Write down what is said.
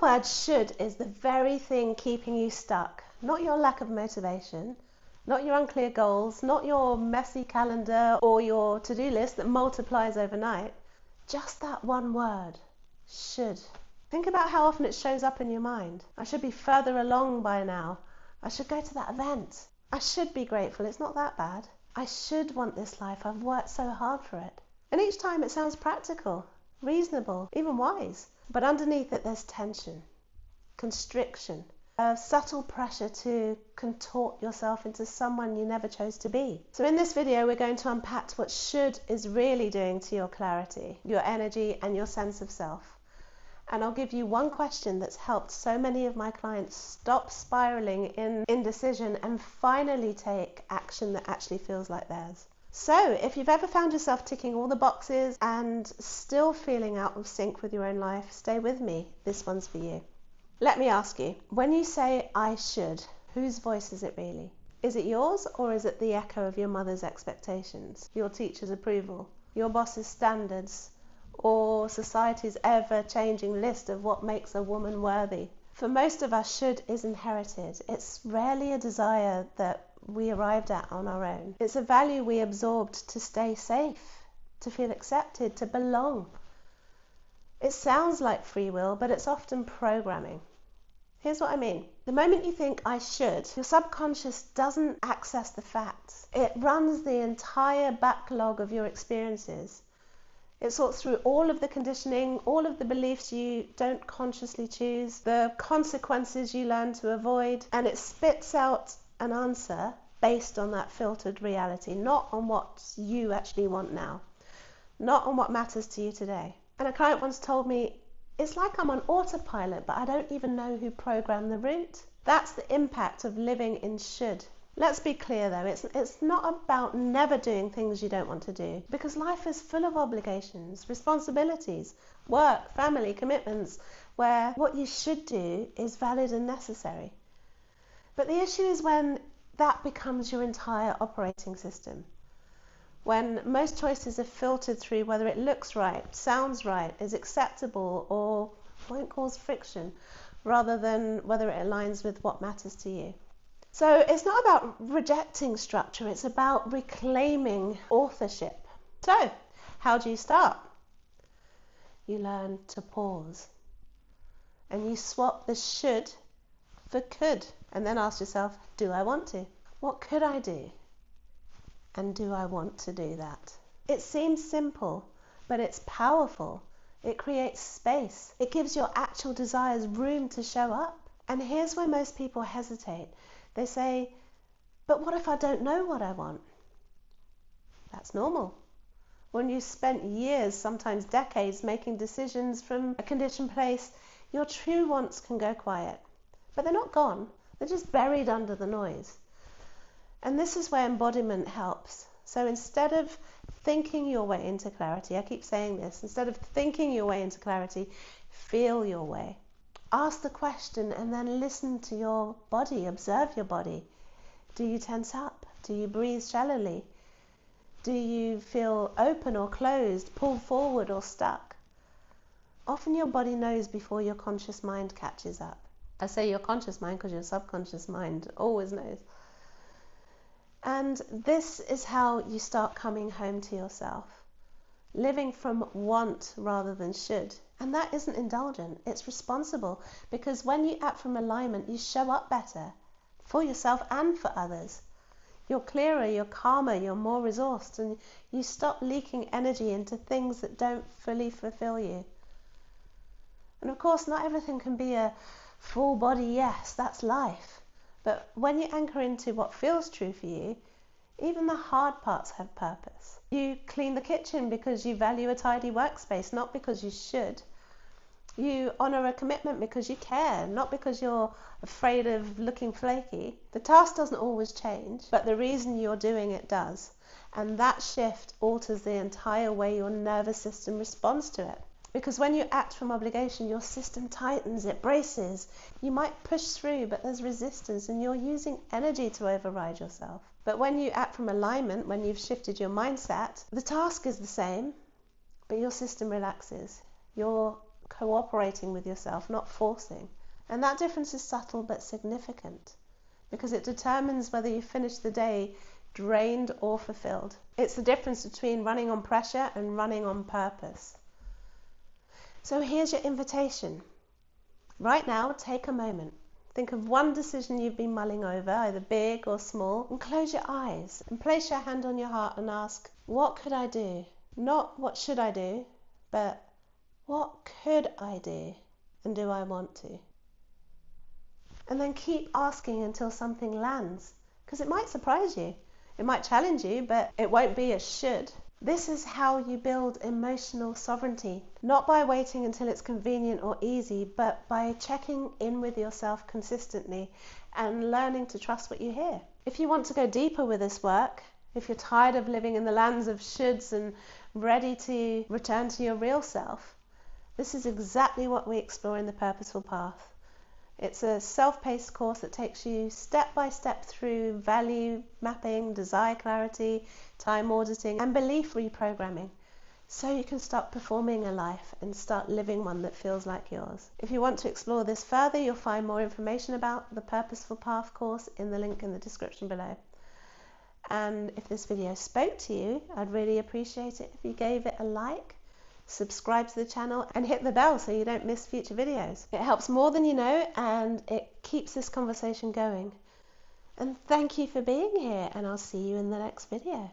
word should is the very thing keeping you stuck, not your lack of motivation, not your unclear goals, not your messy calendar or your to-do list that multiplies overnight. Just that one word, should. Think about how often it shows up in your mind. I should be further along by now. I should go to that event. I should be grateful. It's not that bad. I should want this life. I've worked so hard for it. And each time it sounds practical, reasonable, even wise. But underneath it there's tension, constriction, a subtle pressure to contort yourself into someone you never chose to be. So in this video we're going to unpack what should is really doing to your clarity, your energy and your sense of self. And I'll give you one question that's helped so many of my clients stop spiraling in indecision and finally take action that actually feels like theirs. So if you've ever found yourself ticking all the boxes and still feeling out of sync with your own life, stay with me. This one's for you. Let me ask you, when you say I should, whose voice is it really? Is it yours, or is it the echo of your mother's expectations, your teacher's approval, your boss's standards, or society's ever-changing list of what makes a woman worthy? For most of us, should is inherited. It's rarely a desire that we arrived at on our own. It's a value we absorbed to stay safe, to feel accepted, to belong. It sounds like free will, but it's often programming. Here's what I mean. The moment you think I should, your subconscious doesn't access the facts. It runs the entire backlog of your experiences. It sorts through all of the conditioning, all of the beliefs you don't consciously choose, the consequences you learn to avoid, and it spits out an answer based on that filtered reality, not on what you actually want now, not on what matters to you today. And a client once told me, it's like I'm on autopilot, but I don't even know who programmed the route. That's the impact of living in should. Let's be clear though, it's not about never doing things you don't want to do, because life is full of obligations, responsibilities, work, family, commitments, where what you should do is valid and necessary. But the issue is when that becomes your entire operating system. When most choices are filtered through whether it looks right, sounds right, is acceptable, or won't cause friction, rather than whether it aligns with what matters to you. So it's not about rejecting structure, it's about reclaiming authorship. So, how do you start? You learn to pause. And you swap the should for could. And then ask yourself, do I want to? What could I do? And do I want to do that? It seems simple, but it's powerful. It creates space. It gives your actual desires room to show up. And here's where most people hesitate. They say, but what if I don't know what I want? That's normal. When you've spent years, sometimes decades, making decisions from a conditioned place, your true wants can go quiet. But they're not gone. They're just buried under the noise. And this is where embodiment helps. So instead of thinking your way into clarity, I keep saying this, instead of thinking your way into clarity, feel your way. Ask the question and then listen to your body, observe your body. Do you tense up? Do you breathe shallowly? Do you feel open or closed, pulled forward or stuck? Often your body knows before your conscious mind catches up. I say your conscious mind because your subconscious mind always knows. And this is how you start coming home to yourself, living from want rather than should. And that isn't indulgent, it's responsible, because when you act from alignment, you show up better for yourself and for others. You're clearer, you're calmer, you're more resourced, and you stop leaking energy into things that don't fully fulfill you. And of course, not everything can be a full body yes, that's life. But when you anchor into what feels true for you, even the hard parts have purpose. You clean the kitchen because you value a tidy workspace, not because you should. You honour a commitment because you care, not because you're afraid of looking flaky. The task doesn't always change, but the reason you're doing it does. And that shift alters the entire way your nervous system responds to it. Because when you act from obligation, your system tightens, it braces. You might push through, but there's resistance and you're using energy to override yourself. But when you act from alignment, when you've shifted your mindset, the task is the same, but your system relaxes. Your cooperating with yourself, not forcing. And that difference is subtle but significant, because it determines whether you finish the day drained or fulfilled. It's the difference between running on pressure and running on purpose. So here's your invitation. Right now, take a moment. Think of one decision you've been mulling over, either big or small, and close your eyes and place your hand on your heart and ask, what could I do? Not what should I do, but what could I do, and do I want to? And then keep asking until something lands, because it might surprise you. It might challenge you, but it won't be a should. This is how you build emotional sovereignty, not by waiting until it's convenient or easy, but by checking in with yourself consistently and learning to trust what you hear. If you want to go deeper with this work, if you're tired of living in the lands of shoulds and ready to return to your real self, this is exactly what we explore in the Purposeful Path. It's a self-paced course that takes you step by step through value mapping, desire clarity, time auditing, and belief reprogramming, so you can start performing a life and start living one that feels like yours. If you want to explore this further, you'll find more information about the Purposeful Path course in the link in the description below. And if this video spoke to you, I'd really appreciate it if you gave it a like, subscribe to the channel, and hit the bell so you don't miss future videos. It helps more than you know, and it keeps this conversation going. And thank you for being here, and I'll see you in the next video.